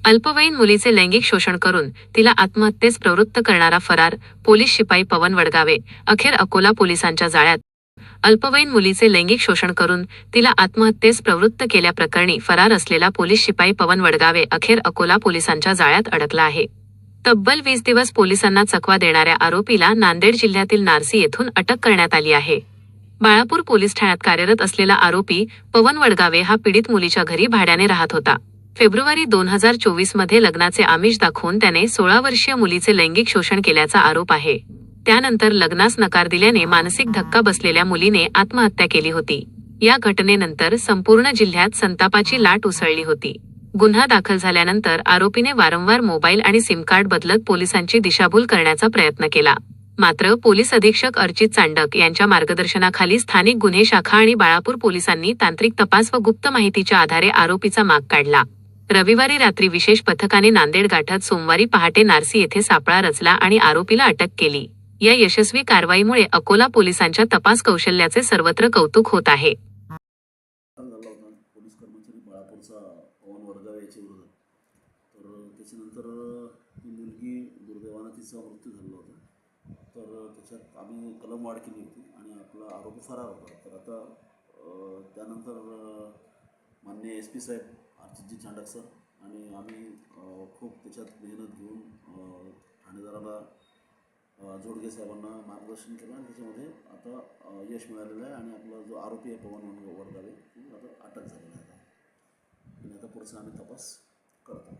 अल्पवयीन मुलीचे लैंगिक शोषण करून तिला आत्महत्येस प्रवृत्त करणारा फरार पोलीस शिपाई पवन वडगावे अखेर अकोला पोलिसांच्या जाळ्यात। अल्पवयीन मुलीचे लैंगिक शोषण करून तिला आत्महत्येस प्रवृत्त केल्याप्रकरणी फरार असलेला पोलीस शिपाई पवन वडगावे अखेर अकोला पोलिसांच्या जाळ्यात अडकला आहे। तब्बल 20 दिवस पोलिसांना चकवा देणाऱ्या आरोपीला नांदेड जिल्ह्यातील नारसी येथून अटक करण्यात आली आहे। बाळापूर पोलीस ठाण्यात कार्यरत असलेला आरोपी पवन वडगावे हा पीडित मुलीच्या घरी भाड्याने राहत होता। फेब्रुवारी 2024 मध्ये लग्नाचे आमिष दाखवून त्याने 16 वर्षीय मुलीचे लैंगिक शोषण केल्याचा आरोप आहे। त्यानंतर लग्नास नकार दिल्याने मानसिक धक्का बसलेल्या मुलीने आत्महत्या केली होती। या घटनेनंतर संपूर्ण जिल्ह्यात संतापाची लाट उसळली होती। गुन्हा दाखल झाल्यानंतर आरोपीने वारंवार मोबाईल आणि सिम कार्ड बदलत पोलिसांची दिशाभूल करण्याचा प्रयत्न केला। मात्र पोलीस अधीक्षक अर्चित चांडक यांच्या मार्गदर्शनाखाली स्थानिक गुन्हे शाखा आणि बाळापूर पोलिसांनी तांत्रिक तपास व गुप्त माहितीच्या आधारे आरोपीचा माग काढला। रविवारी रात्री विशेष पथकाने नांदेड गाठत सोमवारी पहाटे नारसी येथे सापळा रचला आणि आरोपीला अटक केली। या यशस्वी कारवाईमुळे अकोला पोलिसांच्या तपास कौशल्याचे सर्वत्र कौतुक होत आहे। पोलीस कर्मचारी बाळापूरचा पवन वडगावे याच्या विरोधात तर त्याच्यानंतर ती मुलगी दुर्दैवानं तिचा मृत्यू झाला होता। तर त्याच्यात आम्ही कलमवाढ केली होती आणि आपला आरोपी फरार होता। तर आता त्यानंतर माननीय SP साहेब अर्चितजी चांडक सर आणि आम्ही खूप त्याच्यात मेहनत घेऊन ठाणेदाराला जोडगे साहेबांना मार्गदर्शन केलं आणि त्याच्यामध्ये आता यश मिळालेलं आहे आणि आपला जो आरोपी आहे पवन वडगावे आता अटक झालेला आहे आणि आता पुढचा आम्ही तपास करतो।